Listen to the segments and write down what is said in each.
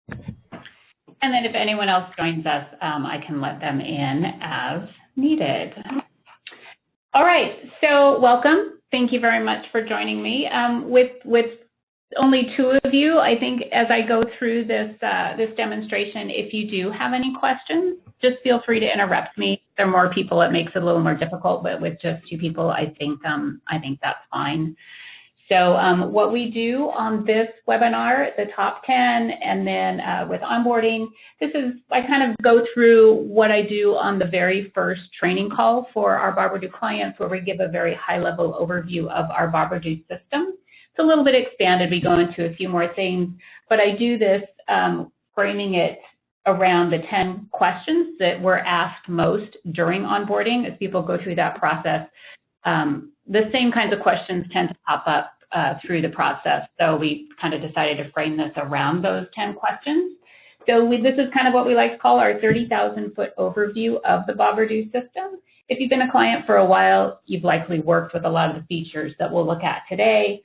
And then if anyone else joins us, I can let them in as needed. All right, so welcome. Thank you very much for joining me. With only two of you, I think as I go through this demonstration, if you do have any questions, just feel free to interrupt me. If there are more people, it makes it a little more difficult, but with just two people, I think that's fine. So what we do on this webinar, the top 10, and then with onboarding, I kind of go through what I do on the very first training call for our boberdoo clients, where we give a very high-level overview of our boberdoo system. It's a little bit expanded. We go into a few more things, but I do this framing it around the 10 questions that were asked most during onboarding as people go through that process. The same kinds of questions tend to pop up through the process. So we kind of decided to frame this around those 10 questions. So this is kind of what we like to call our 30,000-foot overview of the boberdoo system. If you've been a client for a while, you've likely worked with a lot of the features that we'll look at today.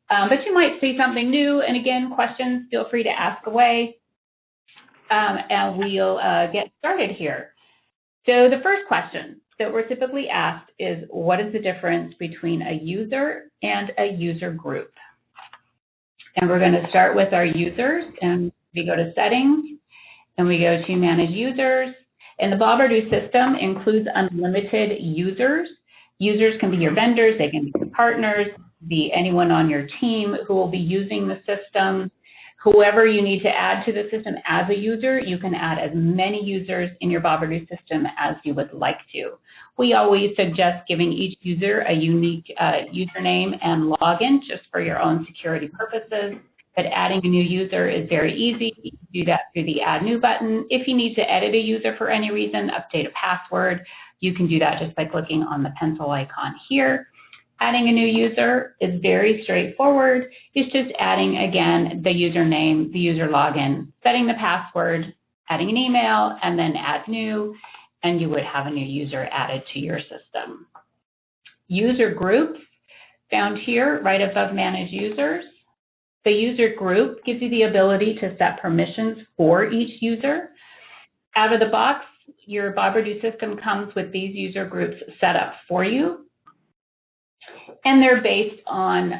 But you might see something new. And again, questions, feel free to ask away. And we'll get started here. So the first question that we're typically asked is, what is the difference between a user and a user group? And we're going to start with our users, and we go to settings, and we go to manage users. And the boberdoo system includes unlimited users. Users can be your vendors, they can be your partners, be anyone on your team who will be using the system. Whoever you need to add to the system as a user, you can add as many users in your boberdoo system as you would like to. We always suggest giving each user a unique username and login just for your own security purposes. But adding a new user is very easy. You can do that through the Add New button. If you need to edit a user for any reason, update a password, you can do that just by clicking on the pencil icon here. Adding a new user is very straightforward. It's just adding, again, the username, the user login, setting the password, adding an email, and then add new, and you would have a new user added to your system. User groups found here right above Manage Users. The user group gives you the ability to set permissions for each user. Out of the box, your boberdoo system comes with these user groups set up for you. And they're based on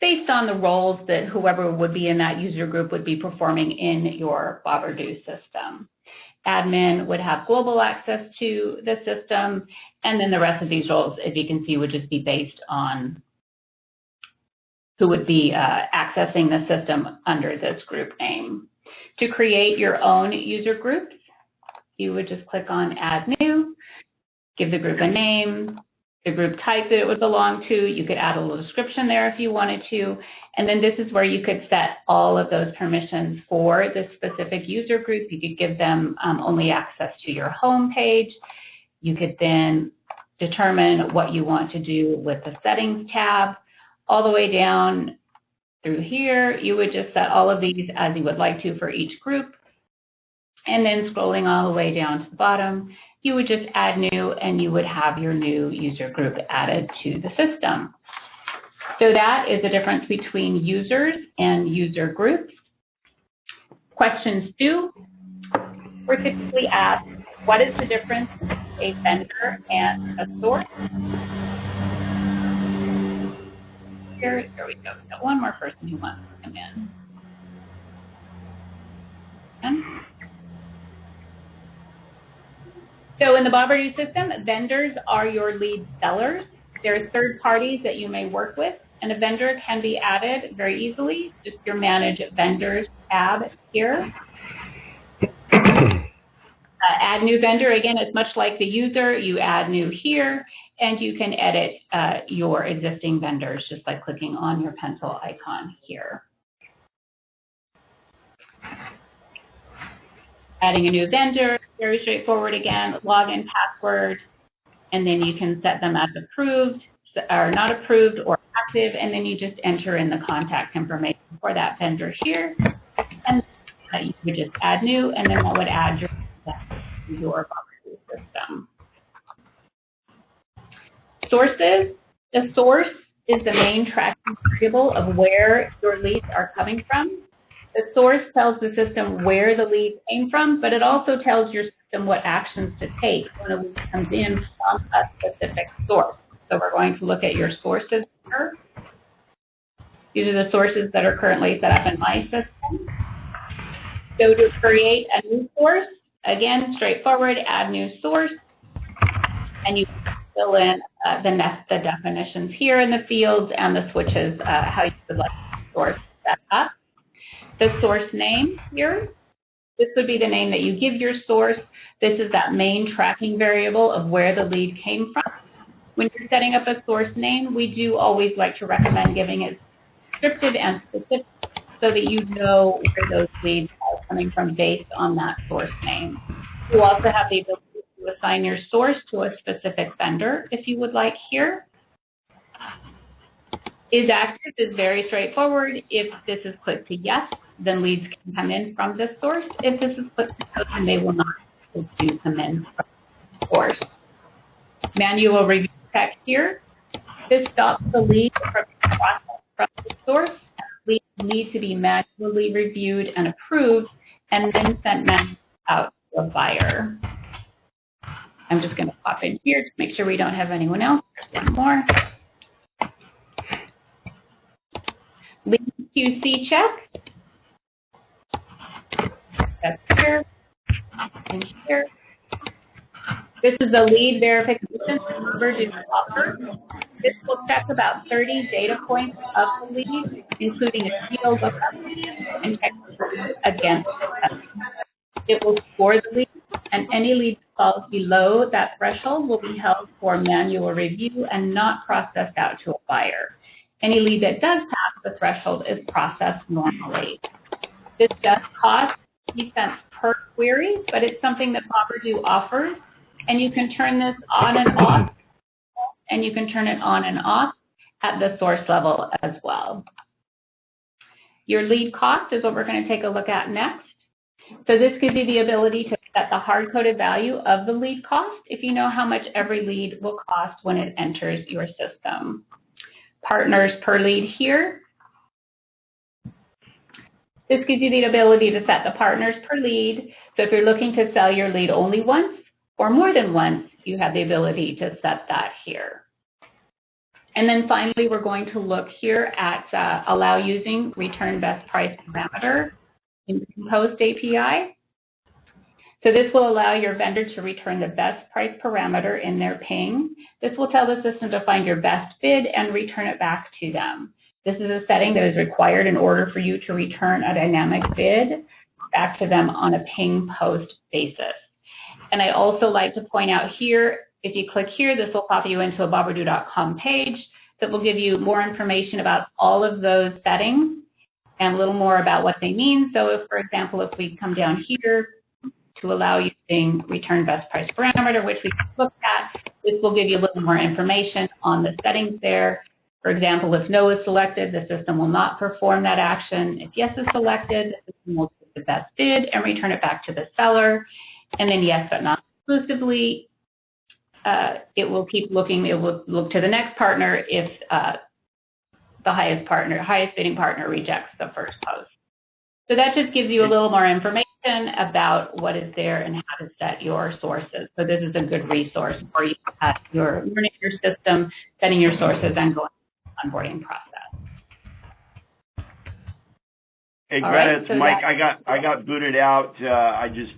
the roles that whoever would be in that user group would be performing in your boberdoo system. Admin would have global access to the system, and then the rest of these roles, as you can see, would just be based on who would be accessing the system under this group name. To create your own user groups, you would just click on Add New, give the group a name, the group type that it would belong to. You could add a little description there if you wanted to. And then this is where you could set all of those permissions for the specific user group. You could give them only access to your home page. You could then determine what you want to do with the settings tab. All the way down through here, you would just set all of these as you would like to for each group. And then scrolling all the way down to the bottom, you would just add new, and you would have your new user group added to the system. So that is the difference between users and user groups. Questions 2, we're typically asked, what is the difference between a vendor and a source? Here we go. We've got one more person who wants to come in. So in the boberdoo system, vendors are your lead sellers. There are third parties that you may work with, and a vendor can be added very easily. Just your Manage Vendors tab here. Add new vendor, again, it's much like the user. You add new here, and you can edit your existing vendors just by clicking on your pencil icon here. Adding a new vendor, very straightforward again, login, password, and then you can set them as approved or not approved or active, and then you just enter in the contact information for that vendor here, and you would just add new, and then that would add your boberdoo system. Sources. The source is the main tracking variable of where your leads are coming from. The source tells the system where the lead came from, but it also tells your system what actions to take when a lead comes in from a specific source. So we're going to look at your sources here. These are the sources that are currently set up in my system. So to create a new source, again, straightforward, add new source, and you fill in the definitions here in the fields and the switches, how you would like the source set up. The source name here, this would be the name that you give your source. This is that main tracking variable of where the lead came from. When you're setting up a source name, we do always like to recommend giving it scripted and specific so that you know where those leads are coming from based on that source name. You also have the ability to assign your source to a specific vendor if you would like here. Is active is very straightforward. If this is clicked to yes, then leads can come in from this source. If this is clicked to no, then they will not be able to come in from the source. Manual review text here. This stops the lead from being processed from the source. Leads need to be manually reviewed and approved and then sent manually out to a buyer. I'm just going to pop in here to make sure we don't have anyone else. There's one more. Lead QC check. That's here and here. This is a lead verification that Boberdoo offers. This will check about 30 data points of the lead, including a field lookup and check against it. It will score the lead, and any lead that falls below that threshold will be held for manual review and not processed out to a buyer. Any lead that does pass the threshold is processed normally. This does cost 50 cents per query, but it's something that Boberdoo offers, and you can turn this on and off, and you can turn it on and off at the source level as well. Your lead cost is what we're going to take a look at next. So this gives you the ability to set the hard-coded value of the lead cost if you know how much every lead will cost when it enters your system. Partners per lead here. This gives you the ability to set the partners per lead. So if you're looking to sell your lead only once or more than once, you have the ability to set that here. And then finally, we're going to look here at allow using return best price parameter in the Compost API. So this will allow your vendor to return the best price parameter in their ping. This will tell the system to find your best bid and return it back to them. This is a setting that is required in order for you to return a dynamic bid back to them on a ping post basis. And I also like to point out here, if you click here, this will pop you into a boberdoo.com page that will give you more information about all of those settings and a little more about what they mean. So if, for example, if we come down here to allow using return best price parameter, which we looked at, this will give you a little more information on the settings there. For example, if no is selected, the system will not perform that action. If yes is selected, the system will take the best bid and return it back to the seller. And then yes, but not exclusively, it will keep looking, it will look to the next partner if the highest bidding partner rejects the first post. So that just gives you a little more information about what is there and how to set your sources. So this is a good resource for you as you're learning your system, setting your sources, and going through the onboarding process. Hey, Greta, it's Mike. I got booted out. I just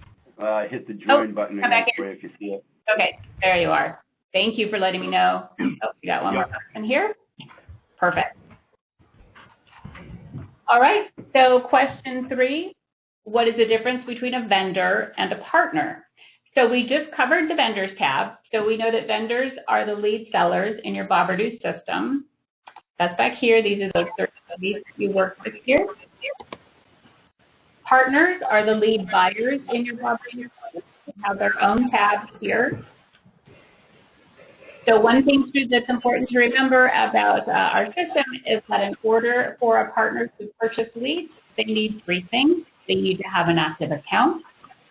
hit the join button again for you if you see it. Okay, there you are. Thank you for letting me know. Oh, we got one more person here. Perfect. All right, so question 3, what is the difference between a vendor and a partner? So we just covered the vendors tab. So we know that vendors are the lead sellers in your Boberdoo system. That's back here. These are those third parties you work with here. Partners are the lead buyers in your Boberdoo system. They have their own tab here. So one thing that's important to remember about our system is that in order for a partner to purchase leads, they need 3 things. They need to have an active account,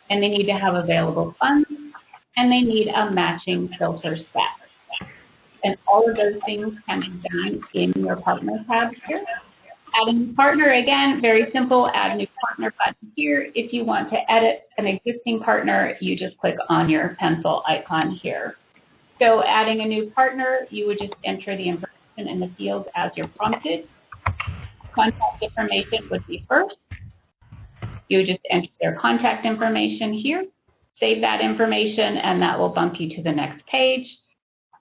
and they need to have available funds, and they need a matching filter set. And all of those things can be done in your partner tab here. Add a new partner, again, very simple, add a new partner button here. If you want to edit an existing partner, you just click on your pencil icon here. So adding a new partner, you would just enter the information in the field as you're prompted. Contact information would be first. You would just enter their contact information here, save that information, and that will bump you to the next page.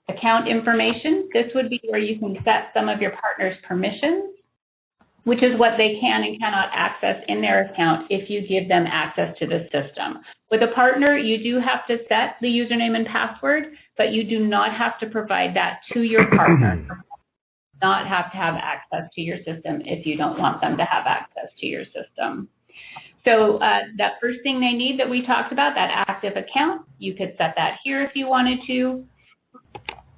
Account information, this would be where you can set some of your partner's permissions, which is what they can and cannot access in their account if you give them access to the system. With a partner, you do have to set the username and password, but you do not have to provide that to your partner. You do not have to have access to your system if you don't want them to have access to your system. So that first thing they need that we talked about, that active account, you could set that here if you wanted to.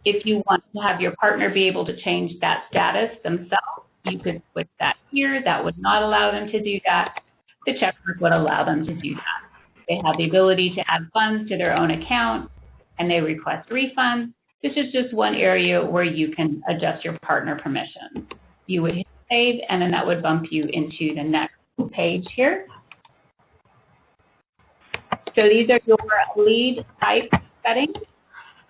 If you want to have your partner be able to change that status themselves, you could switch that here. That would not allow them to do that. The checkmark would allow them to do that. They have the ability to add funds to their own account, and they request refunds. This is just one area where you can adjust your partner permissions. You would hit save, and then that would bump you into the next page here. So these are your lead type settings.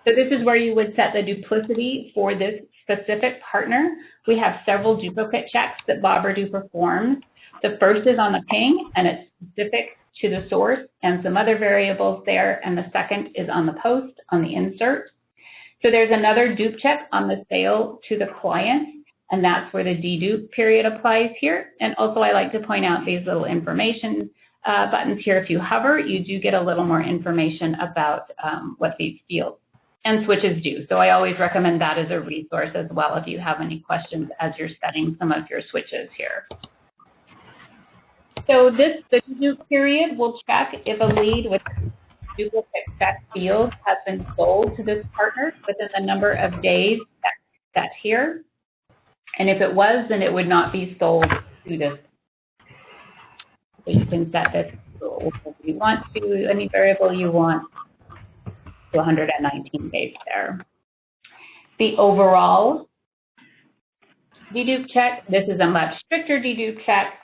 So this is where you would set the duplicity for this specific partner. We have several duplicate checks that boberdoo performs. The first is on the ping, and it's specific to the source and some other variables there. And the second is on the post, on the insert. So there's another dupe check on the sale to the client, and that's where the dedupe period applies here. And also I like to point out these little information buttons here. If you hover, you do get a little more information about what these fields and switches do. So I always recommend that as a resource as well if you have any questions as you're setting some of your switches here. So the dedupe period will check if a lead with duplicate check field has been sold to this partner within the number of days set here. And if it was, then it would not be sold to this. So you can set this if you want to, any variable you want, to 119 days there. The overall dedupe check, this is a much stricter dedupe check.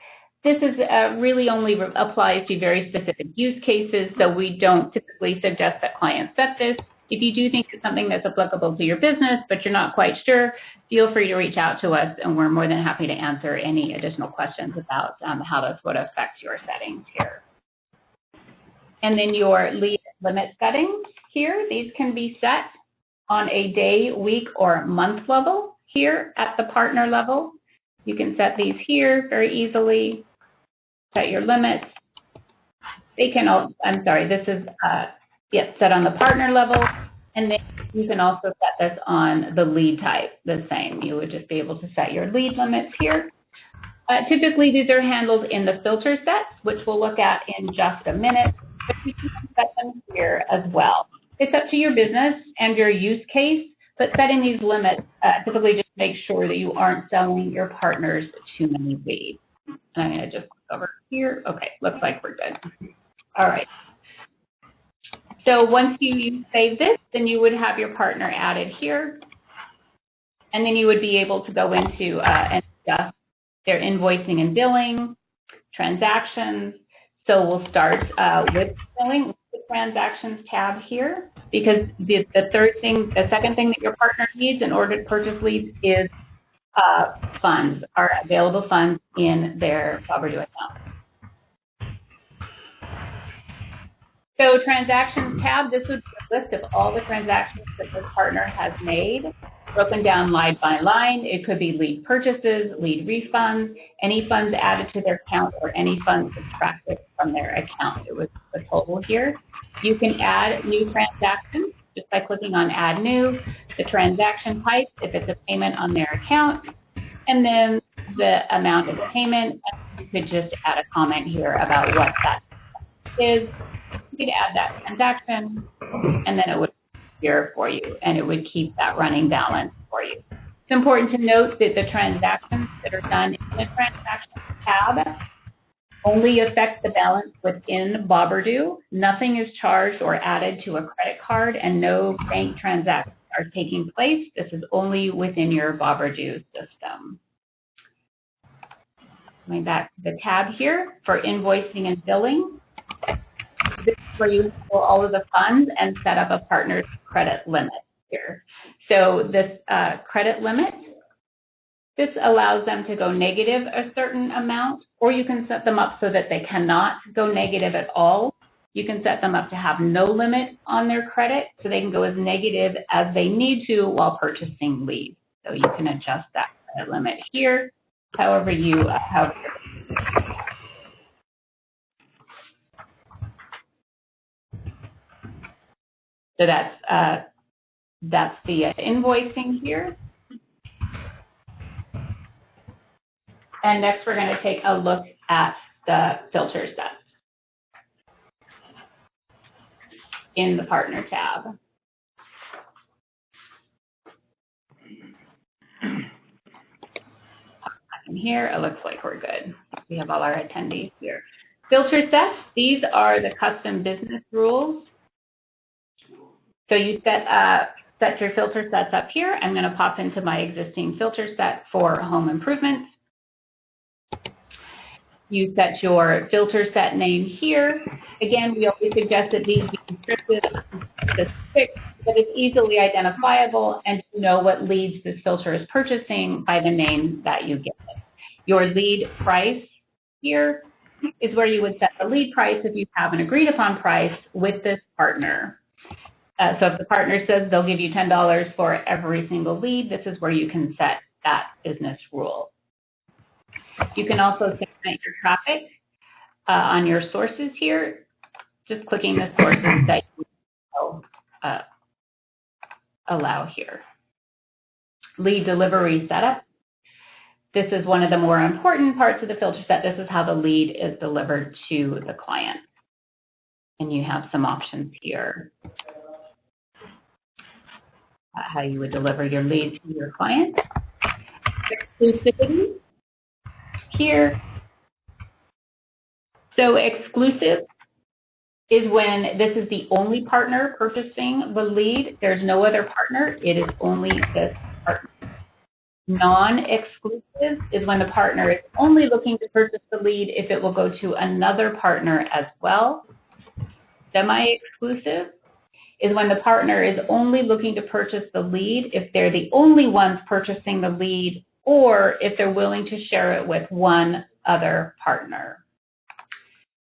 This is really only applies to very specific use cases, so we don't typically suggest that clients set this. If you do think it's something that's applicable to your business, but you're not quite sure, feel free to reach out to us, and we're more than happy to answer any additional questions about how this would affect your settings here. And then your lead limit settings here, these can be set on a day, week, or month level here at the partner level. You can set these here very easily, set your limits. They can also, I'm sorry, this is set on the partner level, and then you can also set this on the lead type the same. You would just be able to set your lead limits here. Typically, these are handled in the filter sets, which we'll look at in just a minute, but you can set them here as well. It's up to your business and your use case, but setting these limits typically just make sure that you aren't selling your partners too many leads. And I'm going to just click over here. Okay, looks like we're good. All right. So once you save this, then you would have your partner added here. And then you would be able to go into and adjust their invoicing and billing, transactions. So we'll start with billing, with the transactions tab here, because the second thing that your partner needs in order to purchase leads is funds, are available funds in their boberdoo account. So transactions tab, this would be a list of all the transactions that the partner has made, broken down line by line. It could be lead purchases, lead refunds, any funds added to their account, or any funds subtracted from their account. It was the total here. You can add new transactions just by clicking on Add New, the transaction type, if it's a payment on their account, and then the amount of the payment. You could just add a comment here about what that is. You could add that transaction, and then it would appear for you, and it would keep that running balance for you. It's important to note that the transactions that are done in the Transactions tab only affect the balance within boberdoo. Nothing is charged or added to a credit card, and no bank transactions are taking place. This is only within your boberdoo system. Coming back to the tab here for invoicing and billing. This is where you pull all of the funds and set up a partner's credit limit here. So this credit limit, this allows them to go negative a certain amount, or you can set them up so that they cannot go negative at all. You can set them up to have no limit on their credit, so they can go as negative as they need to while purchasing leads. So you can adjust that credit limit here, however you have. So that's the invoicing here. And next we're going to take a look at the filter sets in the partner tab. In here, it looks like we're good. We have all our attendees here. Filter sets, these are the custom business rules. So you set your filter sets up here. I'm going to pop into my existing filter set for home improvements. You set your filter set name here. Again, we always suggest that these be descriptive, specific, but it's easily identifiable, and you know what leads this filter is purchasing by the name that you give it. Your lead price here is where you would set the lead price if you have an agreed upon price with this partner. So if the partner says they'll give you $10 for every single lead, this is where you can set that business rule. You can also segment your traffic on your sources here, just clicking the sources that you will allow here. Lead delivery setup. This is one of the more important parts of the filter set. This is how the lead is delivered to the client. And you have some options here. How you would deliver your lead to your client. Exclusivity here. So exclusive is when this is the only partner purchasing the lead. There's no other partner. It is only this partner. Non-exclusive is when the partner is only looking to purchase the lead if it will go to another partner as well. Semi-exclusive is when the partner is only looking to purchase the lead if they're the only ones purchasing the lead, or if they're willing to share it with one other partner.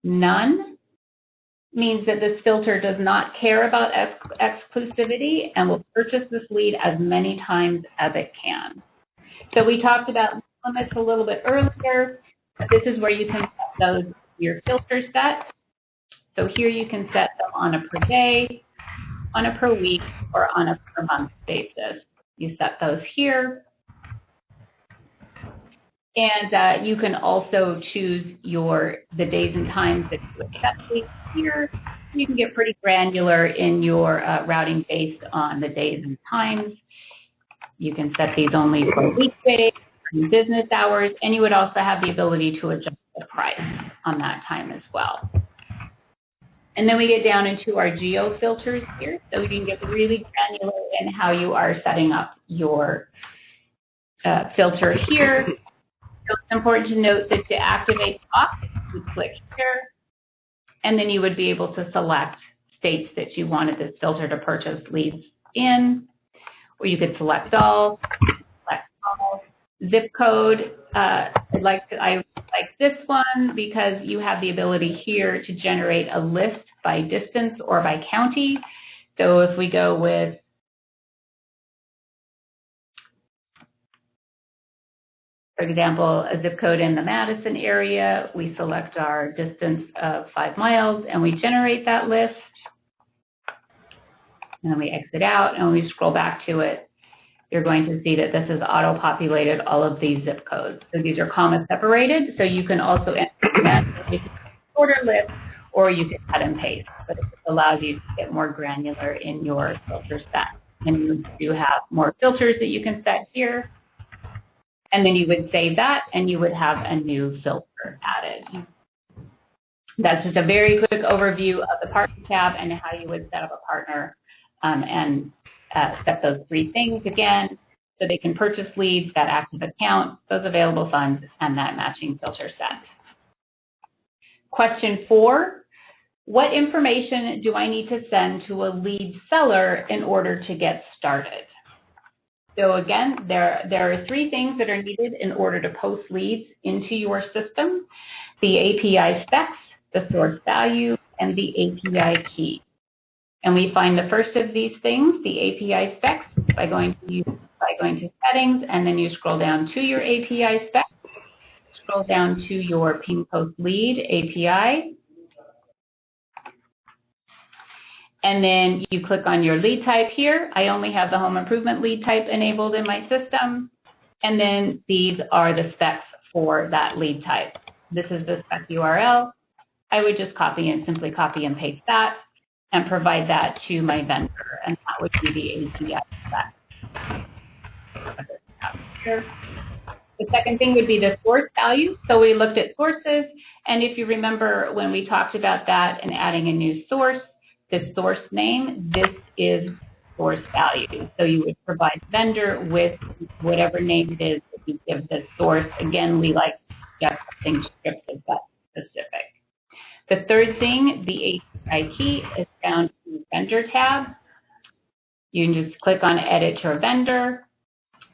None means that this filter does not care about exclusivity and will purchase this lead as many times as it can. So we talked about limits a little bit earlier. This is where you can set those your filter sets. So here you can set them on a per day, on a per week, or on a per month basis. You set those here. And you can also choose the days and times that you accept these here. You can get pretty granular in your routing based on the days and times. You can set these only for weekdays, business hours, and you would also have the ability to adjust the price on that time as well. And then we get down into our geo filters here, so we can get really granular in how you are setting up your filter here. So it's important to note that to activate the box, you click here, and then you would be able to select states that you wanted this filter to purchase leads in, or you could select all, Zip code. I like this one because you have the ability here to generate a list by distance or by county. So if we go with for example, a zip code in the Madison area, we select our distance of 5 miles and we generate that list. And then we exit out and we scroll back to it. You're going to see that this has auto-populated all of these zip codes. So these are comma separated, so you can also enter that shorter list or you can cut and paste. But it allows you to get more granular in your filter set. And you do have more filters that you can set here. And then you would save that, and you would have a new filter added. That's just a very quick overview of the partner tab and how you would set up a partner and set those 3 things again. so they can purchase leads, that active account, those available funds, and that matching filter set. Question 4, what information do I need to send to a lead seller in order to get started? So again, there are 3 things that are needed in order to post leads into your system: the API specs, the source value, and the API key. And we find the first of these things, the API specs, by going to settings, and then you scroll down to your API specs, scroll down to your ping post lead API, and then you click on your lead type here. I only have the home improvement lead type enabled in my system, and then these are the specs for that lead type. This is the spec URL. I would just simply copy and paste that and provide that to my vendor, and that would be the API spec. The second thing would be the source value. So we looked at sources, and if you remember when we talked about that and adding a new source, the source name, this is source value. So you would provide vendor with whatever name it is that you give the source. Again, we like to get something descriptive but specific. The third thing, the API key, is found in the vendor tab. You can just click on edit your vendor,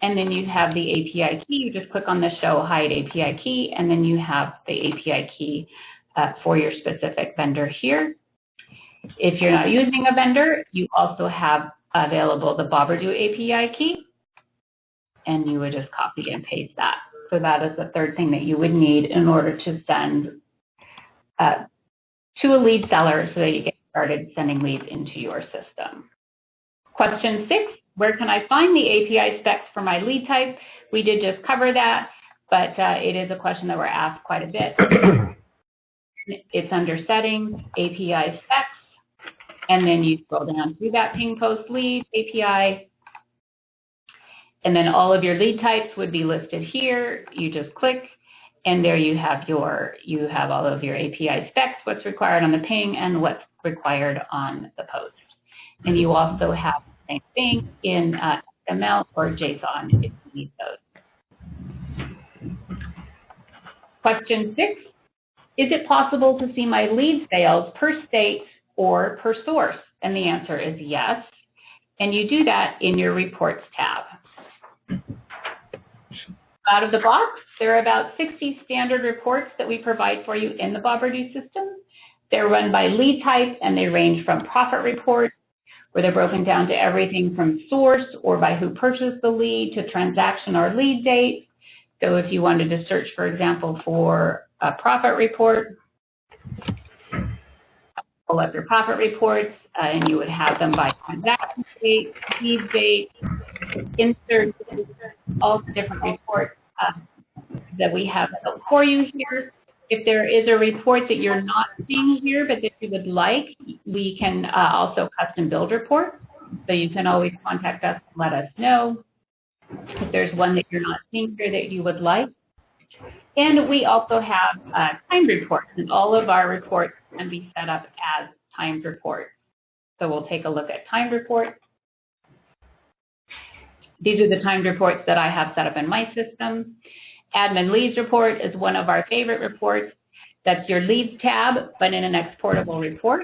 and then you have the API key. You just click on the show hide API key, and then you have the API key for your specific vendor here. If you're not using a vendor, you also have available the Boberdoo API key, and you would just copy and paste that. So that is the third thing that you would need in order to send to a lead seller so that you get started sending leads into your system. Question 6, where can I find the API specs for my lead type? We did just cover that, but it is a question that we're asked quite a bit. It's under settings, API specs, and then you scroll down to that ping post lead API, and then all of your lead types would be listed here. You just click, and there you have all of your API specs, what's required on the ping and what's required on the post. And you also have the same thing in XML or JSON if you need those. Question 6, is it possible to see my lead sales per state or per source? And the answer is yes. And you do that in your reports tab. Out of the box, there are about 60 standard reports that we provide for you in the Boberdoo system. They're run by lead type, and they range from profit reports, where they're broken down to everything from source or by who purchased the lead to transaction or lead date. So if you wanted to search, for example, for a profit report, pull up your profit reports, and you would have them by transaction date, lead date, insert, all the different reports that we have for you here. If there is a report that you're not seeing here but that you would like, we can also custom build reports. So you can always contact us and let us know if there's one that you're not seeing here that you would like. And we also have timed reports, and all of our reports can be set up as timed reports. So we'll take a look at timed reports. These are the timed reports that I have set up in my system. Admin leads report is one of our favorite reports. That's your leads tab, but in an exportable report.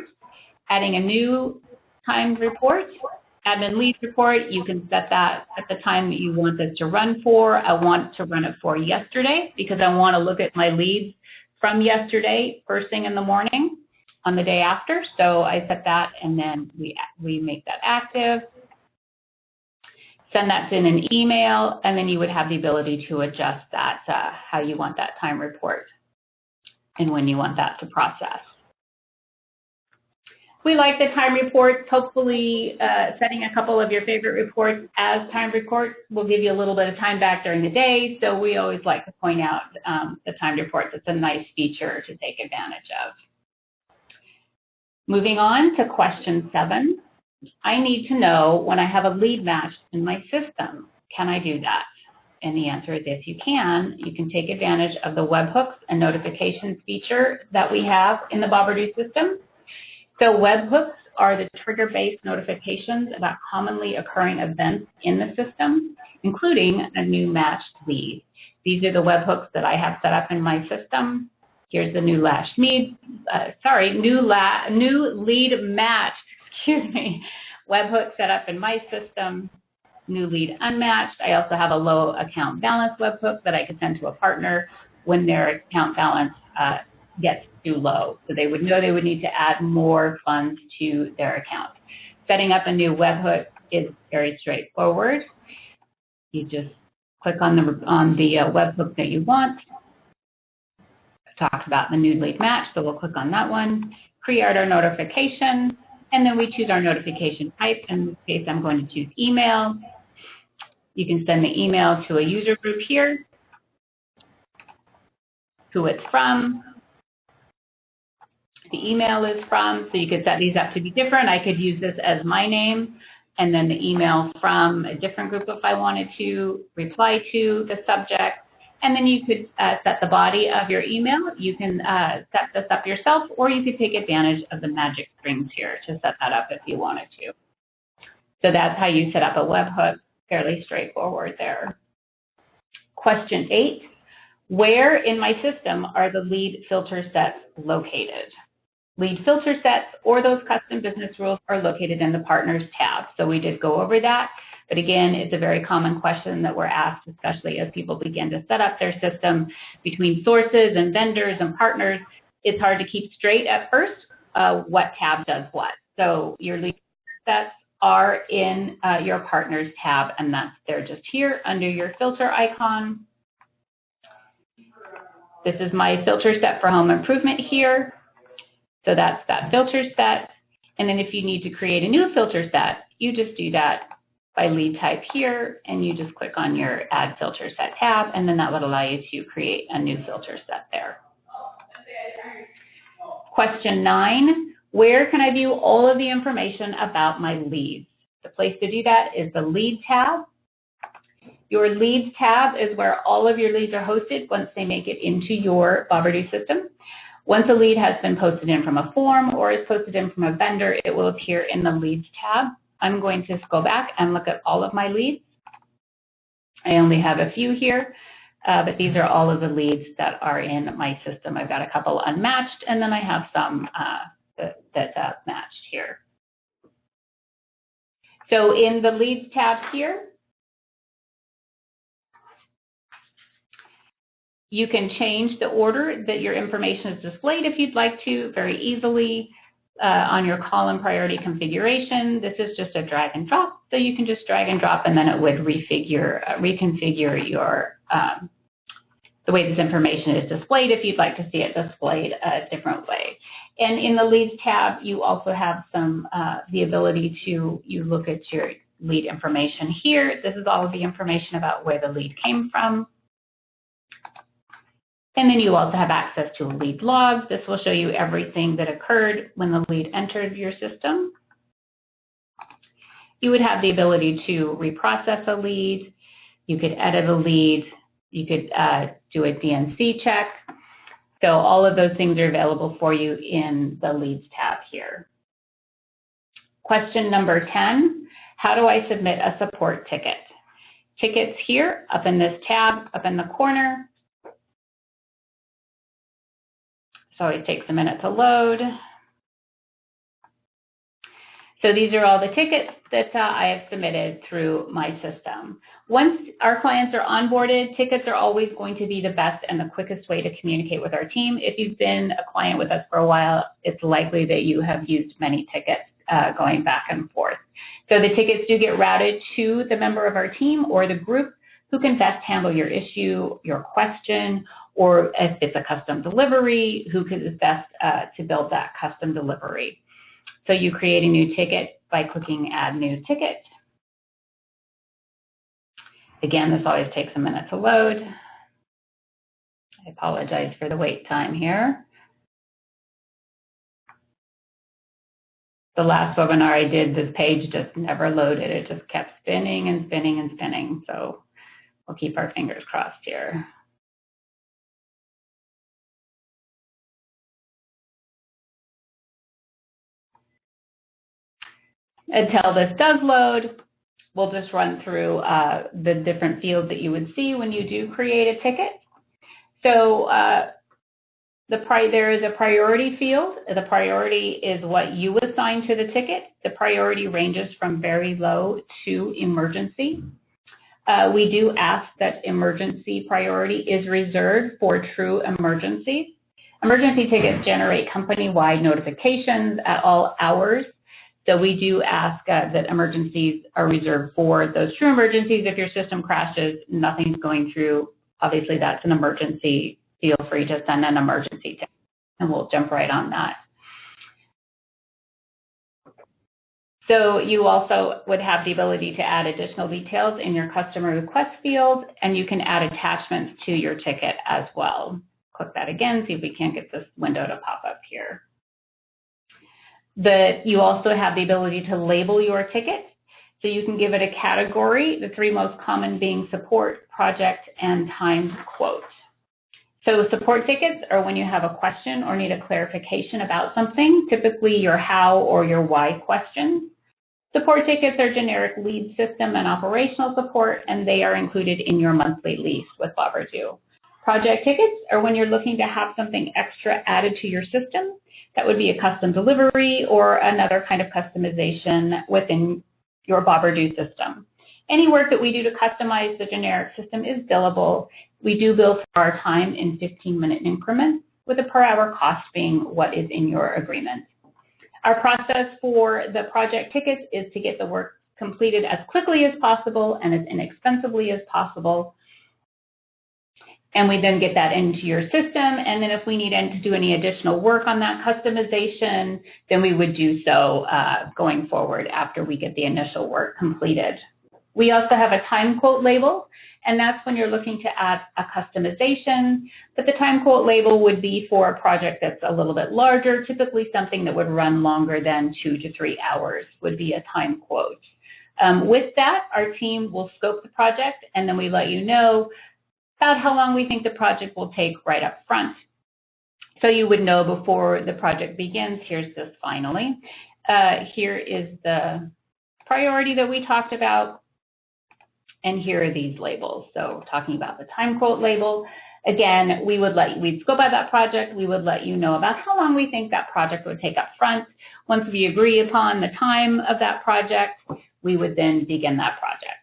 Adding a new timed report, admin leads report, you can set that at the time that you want this to run for. I want to run it for yesterday because I want to look at my leads from yesterday, first thing in the morning on the day after. So I set that, and then we make that active. Send that in an email, and then you would have the ability to adjust that, how you want that time report and when you want that to process. We like the time reports. Hopefully, setting a couple of your favorite reports as time reports will give you a little bit of time back during the day. So we always like to point out the time reports. It's a nice feature to take advantage of. Moving on to question 7. I need to know when I have a lead match in my system. Can I do that? And the answer is yes, you can. You can take advantage of the webhooks and notifications feature that we have in the Boberdoo system. So webhooks are the trigger-based notifications about commonly occurring events in the system, including a new matched lead. These are the webhooks that I have set up in my system. Here's the new new lead matched, webhook set up in my system. New lead unmatched. I also have a low account balance webhook that I could send to a partner when their account balance gets too low. So they would know they would need to add more funds to their account. Setting up a new webhook is very straightforward. You just click on the webhook that you want. I talked about the new lead match, so we'll click on that one. Create our notification, and then we choose our notification type. In this case, I'm going to choose email. You can send the email to a user group here, who it's from, the email is from, so you could set these up to be different. I could use this as my name, and then the email from a different group if I wanted to, reply to the subject, and then you could set the body of your email. You can set this up yourself, or you could take advantage of the magic strings here to set that up if you wanted to. So that's how you set up a webhook, fairly straightforward there. Question 8, where in my system are the lead filter sets located? Lead filter sets or those custom business rules are located in the Partners tab. So we did go over that, but again, it's a very common question that we're asked, especially as people begin to set up their system between sources and vendors and partners. It's hard to keep straight at first what tab does what. So your lead sets are in your Partners tab, and they're just here under your filter icon. This is my filter set for home improvement here. So that's that filter set. And then if you need to create a new filter set, you just do that by lead type here, and you just click on your Add Filter Set tab, and then that would allow you to create a new filter set there. Question 9, where can I view all of the information about my leads? The place to do that is the Lead tab. Your Leads tab is where all of your leads are hosted once they make it into your Boberdoo system. Once a lead has been posted in from a form or is posted in from a vendor, it will appear in the Leads tab. I'm going to go back and look at all of my leads. I only have a few here, but these are all of the leads that are in my system. I've got a couple unmatched, and then I have some that matched here. So in the Leads tab here, you can change the order that your information is displayed if you'd like to very easily on your column priority configuration. This is just a drag and drop, so you can just drag and drop, and then it would reconfigure your the way this information is displayed if you'd like to see it displayed a different way. And in the Leads tab, you also have some the ability to look at your lead information here. This is all of the information about where the lead came from. And then you also have access to lead logs. This will show you everything that occurred when the lead entered your system. You would have the ability to reprocess a lead. You could edit a lead. You could do a DNC check. So all of those things are available for you in the Leads tab here. Question number 10, how do I submit a support ticket? Tickets here, up in this tab, up in the corner. So it takes a minute to load. So these are all the tickets that I have submitted through my system. Once our clients are onboarded, tickets are always going to be the best and the quickest way to communicate with our team. If you've been a client with us for a while, it's likely that you have used many tickets going back and forth. So the tickets do get routed to the member of our team or the group who can best handle your issue, your question, or if it's a custom delivery, who is best to build that custom delivery. So you create a new ticket by clicking Add New Ticket. Again, this always takes a minute to load. I apologize for the wait time here. The last webinar I did, this page just never loaded. It just kept spinning and spinning and spinning. So we'll keep our fingers crossed here. Until this does load, we'll just run through the different fields that you would see when you do create a ticket. So there is a priority field. The priority is what you assign to the ticket. The priority ranges from very low to emergency. We do ask that emergency priority is reserved for true emergencies. Emergency tickets generate company-wide notifications at all hours. So we do ask that emergencies are reserved for those true emergencies. If your system crashes, nothing's going through, obviously that's an emergency. Feel free to send an emergency ticket, and we'll jump right on that. So you also would have the ability to add additional details in your customer request field, and you can add attachments to your ticket as well. Click that again, see if we can't get this window to pop up here. You also have the ability to label your ticket. So you can give it a category, the three most common being support, project, and timed quote. So support tickets are when you have a question or need a clarification about something, typically your how or your why questions. Support tickets are generic lead system and operational support, and they are included in your monthly lease with boberdoo. Project tickets are when you're looking to have something extra added to your system. That would be a custom delivery or another kind of customization within your boberdoo system. Any work that we do to customize the generic system is billable. We do bill for our time in 15-minute increments, with the per hour cost being what is in your agreement. Our process for the project tickets is to get the work completed as quickly as possible and as inexpensively as possible. And we then get that into your system. And then if we need to do any additional work on that customization, then we would do so going forward after we get the initial work completed. We also have a time quote label, and that's when you're looking to add a customization. But the time quote label would be for a project that's a little bit larger, typically something that would run longer than 2 to 3 hours would be a time quote. With that, our team will scope the project, and then we let you know about how long we think the project will take right up front. So you would know before the project begins. Here's this finally. Here is the priority that we talked about, and here are these labels. So talking about the time quote label, again, we'd scope out that project. We would let you know about how long we think that project would take up front. Once we agree upon the time of that project, we would then begin that project.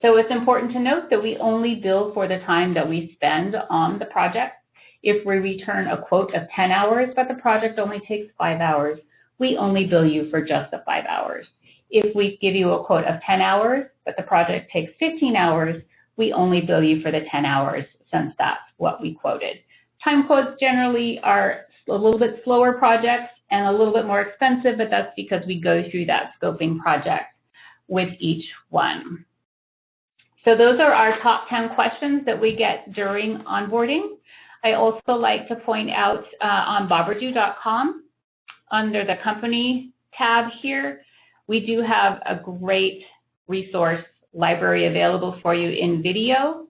So it's important to note that we only bill for the time that we spend on the project. If we return a quote of 10 hours, but the project only takes 5 hours, we only bill you for just the 5 hours. If we give you a quote of 10 hours, but the project takes 15 hours, we only bill you for the 10 hours since that's what we quoted. Time quotes generally are a little bit slower projects and a little bit more expensive, but that's because we go through that scoping project with each one. So those are our top 10 questions that we get during onboarding. I also like to point out on boberdoo.com, under the company tab here, we do have a great resource library available for you in video.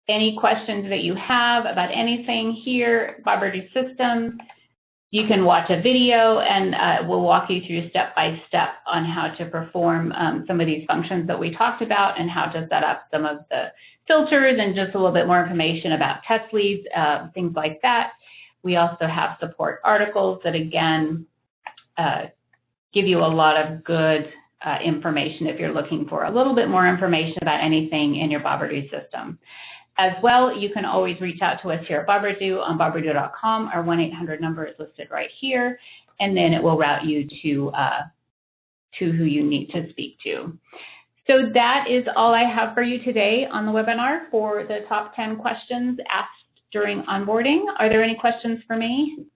Any questions that you have about anything here, boberdoo system, you can watch a video, and we'll walk you through step by step on how to perform some of these functions that we talked about and how to set up some of the filters and just a little bit more information about test leads, things like that. We also have support articles that, again, give you a lot of good information if you're looking for a little bit more information about anything in your boberdoo system. As well, you can always reach out to us here at Boberdoo on boberdoo.com. Our 1-800 number is listed right here, and then it will route you to who you need to speak to. So that is all I have for you today on the webinar for the top 10 questions asked during onboarding. Are there any questions for me?